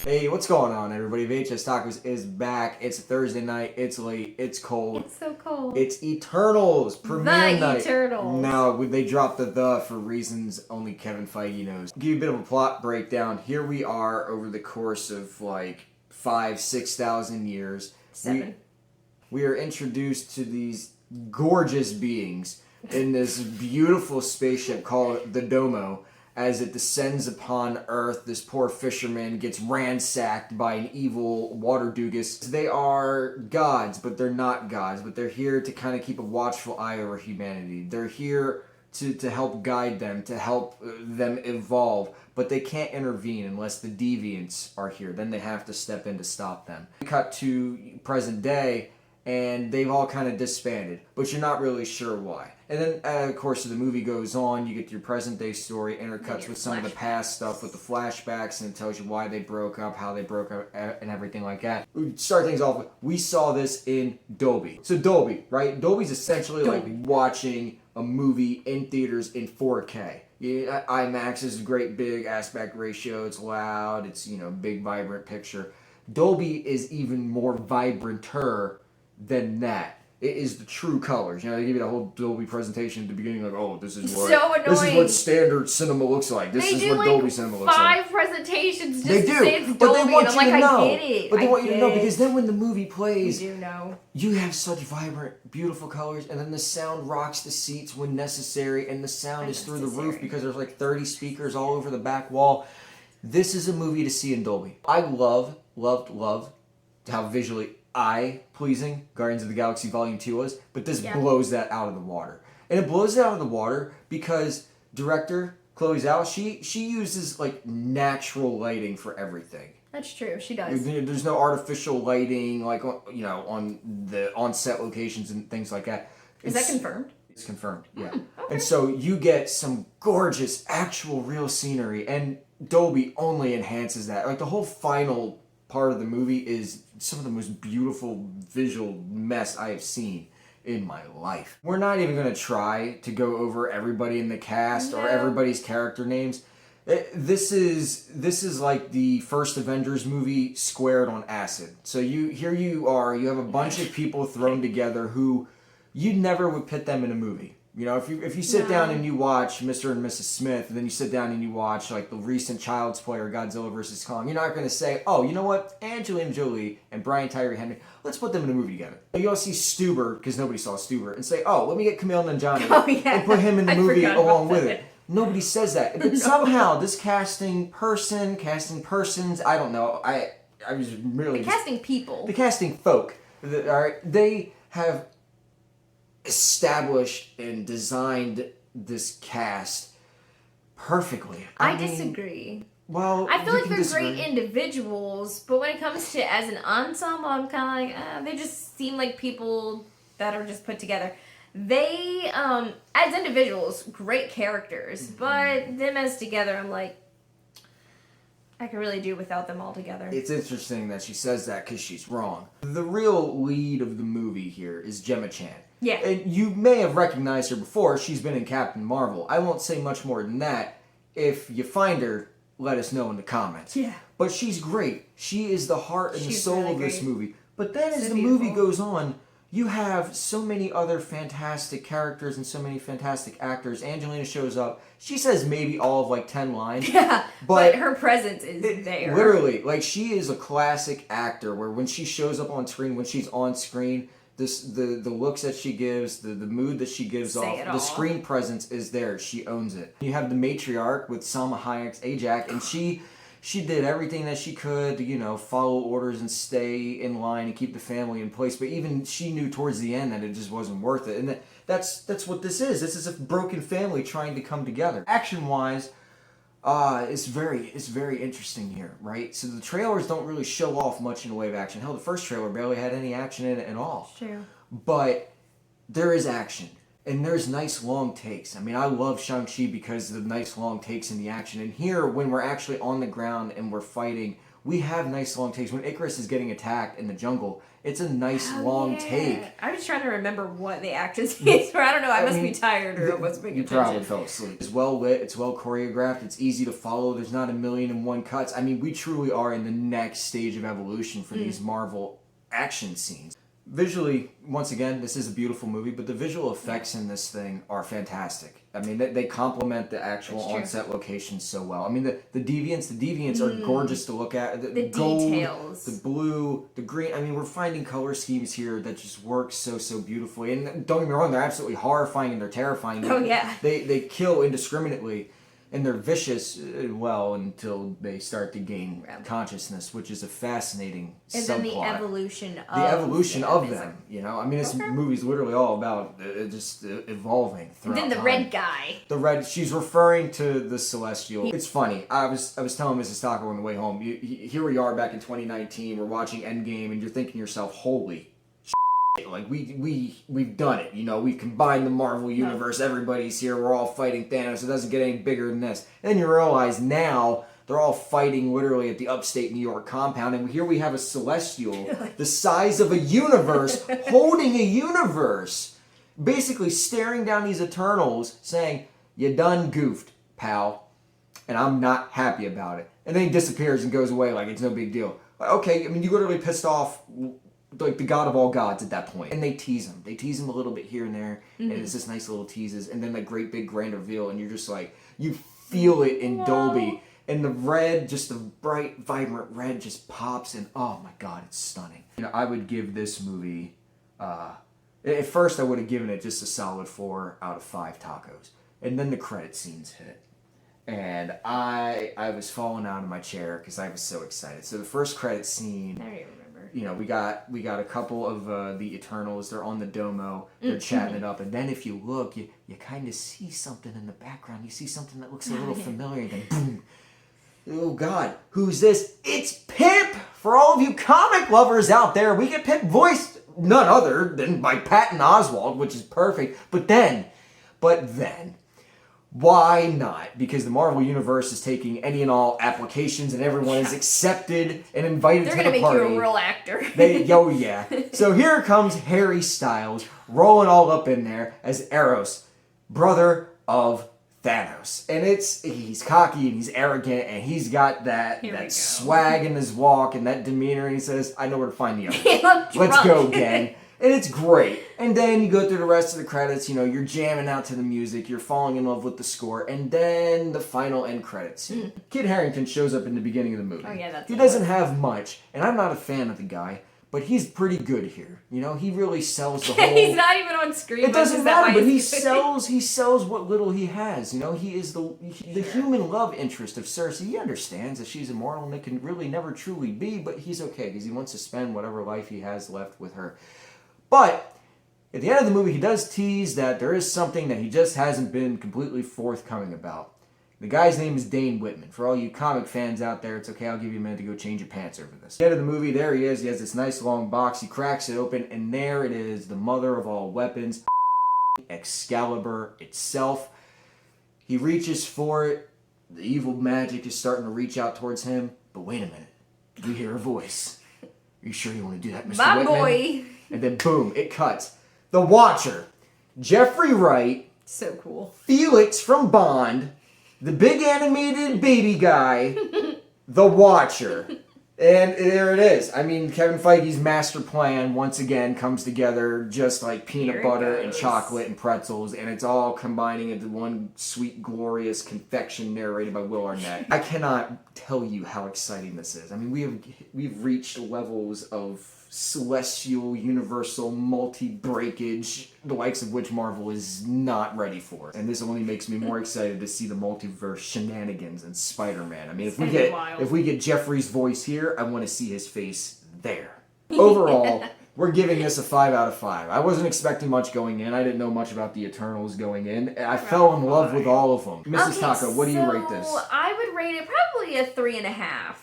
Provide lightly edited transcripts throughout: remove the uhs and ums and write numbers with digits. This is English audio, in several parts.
Hey, what's going on, everybody? VHS Tacos is back. It's Thursday night. It's late. It's cold. It's so cold. It's Eternals premiere The night. Eternals. No, they dropped the for reasons only Kevin Feige knows. Give you a bit of a plot breakdown. Here we are over the course of like 5,000-6,000 years. 7. We are introduced to these gorgeous beings in this beautiful spaceship called the Domo. As it descends upon Earth, this poor fisherman gets ransacked by an evil water doogus. They are gods, but they're not gods. But they're here to kind of keep a watchful eye over humanity. They're here to help guide them, to help them evolve. But they can't intervene unless the deviants are here. Then they have to step in to stop them. We cut to present day, and they've all kind of disbanded, but you're not really sure why. And then, of course, as the movie goes on, you get your present-day story, intercuts with some of the past stuff, with the flashbacks, and it tells you why they broke up, how they broke up, and everything like that. We start things off with, we saw this in Dolby. So Dolby, right? Dolby's essentially like watching a movie in theaters in 4K. Yeah, IMAX is a great big aspect ratio, it's loud, it's, big, vibrant picture. Dolby is even more vibranter than that. It is the true colors. They give you the whole Dolby presentation at the beginning, like, oh, this is what standard cinema looks like. This is what Dolby cinema looks like. 5 presentations just they to do, say it's but Dolby, they want and you I'm to like, know. I get it. But they want you to know, because then when the movie plays, you do know. You have such vibrant, beautiful colors, and then the sound rocks the seats when necessary, and the sound is through the roof because there's like 30 speakers all over the back wall. This is a movie to see in Dolby. I loved how visually eye-pleasing Guardians of the Galaxy Volume 2 was, but this blows that out of the water. And it blows it out of the water because director Chloe Zhao, she uses like natural lighting for everything. That's true, she does. There's no artificial lighting like on the on-set locations and things like that. Is that confirmed? It's confirmed, yeah. Okay. And so you get some gorgeous, actual, real scenery, and Dolby only enhances that. Like the whole final part of the movie is some of the most beautiful visual mess I have seen in my life. We're not even going to try to go over everybody in the cast or everybody's character names. This is like the first Avengers movie squared on acid. So you have a bunch of people thrown together who you never would put them in a movie. If you sit down and you watch Mr. and Mrs. Smith, and then you sit down and you watch like the recent Child's Play or Godzilla vs. Kong, you're not going to say, oh, you know what, Angelina Jolie and Brian Tyree Henry, let's put them in a movie together. You don't see Stuber, because nobody saw Stuber, and say, oh, let me get Kumail Nanjiani and put him in the movie along with it. Nobody says that. But somehow, this casting persons, I don't know, I was really... The casting people. The casting folk, they have established and designed this cast perfectly. I disagree. Well, I feel like they're great individuals, but when it comes to as an ensemble, I'm kind of like, they just seem like people that are just put together. They, as individuals, great characters, but them as together, I'm like, I could really do without them all together. It's interesting that she says that because she's wrong. The real lead of the movie here is Gemma Chan. Yeah. And you may have recognized her before. She's been in Captain Marvel. I won't say much more than that. If you find her, let us know in the comments. Yeah. But she's great. She is the heart and the soul of this movie. But then as the beautiful. movie goes on, you have so many other fantastic characters and so many fantastic actors. Angelina shows up. She says maybe all of like 10 lines. Yeah, but her presence is there. Literally, like she is a classic actor where when she shows up on screen, when she's on screen, the looks that she gives, the mood that she gives off, the screen presence is there. She owns it. You have the matriarch with Salma Hayek's Ajak, and she did everything that she could to, follow orders and stay in line and keep the family in place. But even she knew towards the end that it just wasn't worth it. And that's what this is. This is a broken family trying to come together. Action-wise, it's very interesting here, right? So the trailers don't really show off much in the way of action. Hell, the first trailer barely had any action in it at all. It's true. But there is action. And there's nice long takes. I mean, I love Shang-Chi because of the nice long takes in the action. And here, when we're actually on the ground and we're fighting, we have nice long takes. When Icarus is getting attacked in the jungle, it's a nice long take. I was trying to remember what the action's face were. I don't know. I must be tired or I wasn't paying attention. You probably fell asleep. It's well lit. It's well choreographed. It's easy to follow. There's not 1,000,001 cuts. I mean, we truly are in the next stage of evolution for these Marvel action scenes. Visually, once again, this is a beautiful movie, but the visual effects in this thing are fantastic. I mean, they complement the actual on-set locations so well. I mean, the deviants are gorgeous to look at. The gold, details. The blue, the green. I mean, we're finding color schemes here that just work so beautifully. And don't get me wrong, they're absolutely horrifying and they're terrifying. Oh, yeah. They kill indiscriminately. And they're vicious, until they start to gain consciousness, which is a fascinating subplot. And then the evolution of them, you know? I mean, this movie's literally all about just evolving throughout And then the time. red guy. She's referring to the Celestial. It's funny. I was telling Mrs. Taco on the way home, here we are back in 2019, we're watching Endgame, and you're thinking to yourself, holy like we've done it, you know, we've combined the Marvel universe, everybody's here, we're all fighting Thanos, it doesn't get any bigger than this. And then you realize now they're all fighting literally at the upstate New York compound, and here we have a Celestial the size of a universe holding a universe, basically staring down these Eternals saying, you done goofed, pal, and I'm not happy about it. And then he disappears and goes away like it's no big deal. Like, okay, I mean, you literally pissed off like the god of all gods at that point. And they tease him. They tease him a little bit here and there. And it's just nice little teases. And then that great big grand reveal. And you're just like, you feel it in Dolby. And the red, just the bright, vibrant red just pops. And oh my god, it's stunning. You know, I would give this movie, at first I would have given it just a solid 4 out of 5 tacos. And then the credit scenes hit. And I was falling out of my chair because I was so excited. So the first credit scene, I don't even remember. You know, we got a couple of the Eternals. They're on the domo. They're chatting it up. And then if you look, you kind of see something in the background. You see something that looks a little familiar. And then boom. Oh, God. Who's this? It's Pip! For all of you comic lovers out there, we get Pip voiced none other than by Patton Oswalt, which is perfect. But then, why not? Because the Marvel Universe is taking any and all applications, and everyone is accepted and invited to the party. They're gonna make you a real actor. Oh yeah. So here comes Harry Styles rolling all up in there as Eros, brother of Thanos, and he's cocky and he's arrogant and he's got that swag in his walk and that demeanor. And he says, "I know where to find the others. Let's go, gang." And it's great. And then you go through the rest of the credits, you know, you're jamming out to the music, you're falling in love with the score, and then the final end credits scene. Kid Harington shows up in the beginning of the movie. Oh, yeah, that's He doesn't have much, and I'm not a fan of the guy, but he's pretty good here. You know, he really sells the whole... He's not even on screen. It doesn't matter, but he sells what little he has. You know, he is the human love interest of Cersei. He understands that she's immortal and it can really never truly be, but he's okay because he wants to spend whatever life he has left with her. But at the end of the movie, he does tease that there is something that he just hasn't been completely forthcoming about. The guy's name is Dane Whitman. For all you comic fans out there, it's okay, I'll give you a minute to go change your pants over this. At the end of the movie, there he is. He has this nice long box. He cracks it open, and there it is, the mother of all weapons, Excalibur itself. He reaches for it. The evil magic is starting to reach out towards him. But wait a minute. We hear a voice. Are you sure you want to do that, Mr. Whitman? My boy. And then boom, it cuts. The Watcher, Jeffrey Wright, so cool. Felix from Bond, the big animated baby guy, the Watcher. And there it is. I mean, Kevin Feige's master plan once again comes together just like peanut butter and chocolate and pretzels, and it's all combining into one sweet, glorious confection narrated by Will Arnett. I cannot tell you how exciting this is. I mean, we've reached levels of celestial, universal, multi-breakage, the likes of which Marvel is not ready for. And this only makes me more excited to see the multiverse shenanigans in Spider-Man. I mean, if we get Jeffrey's voice here, I want to see his face there. Overall, we're giving this a 5 out of 5. I wasn't expecting much going in. I didn't know much about the Eternals going in. I fell in love with all of them. Mrs. Taco, what do you rate this? I would rate it probably a 3.5.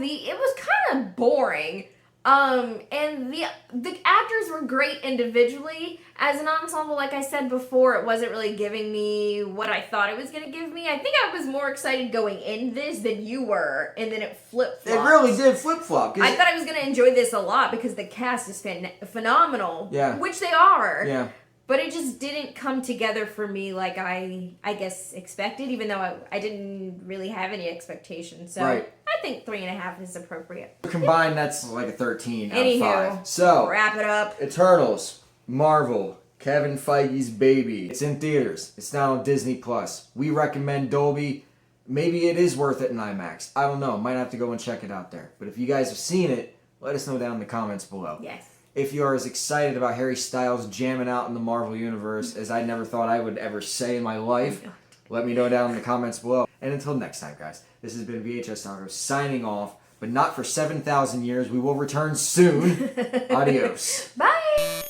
It was kind of boring. And the actors were great individually. As an ensemble, like I said before, it wasn't really giving me what I thought it was going to give me. I think I was more excited going in this than you were, and then it flip-flopped. It really did flip-flop. I thought I was going to enjoy this a lot because the cast is phenomenal. Yeah. Which they are. Yeah. But it just didn't come together for me like I guess expected, even though I didn't really have any expectations. So right. I think 3.5 is appropriate. Combined, that's like a 13 out Anywho, of 5. So, wrap it up. Eternals, Marvel, Kevin Feige's baby. It's in theaters. It's now on Disney+. We recommend Dolby. Maybe it is worth it in IMAX. I don't know. Might have to go and check it out there. But if you guys have seen it, let us know down in the comments below. Yes. If you are as excited about Harry Styles jamming out in the Marvel Universe as I never thought I would ever say in my life, let me know down in the comments below. And until next time, guys, this has been VHS Taco signing off, but not for 7,000 years. We will return soon. Adios. Bye.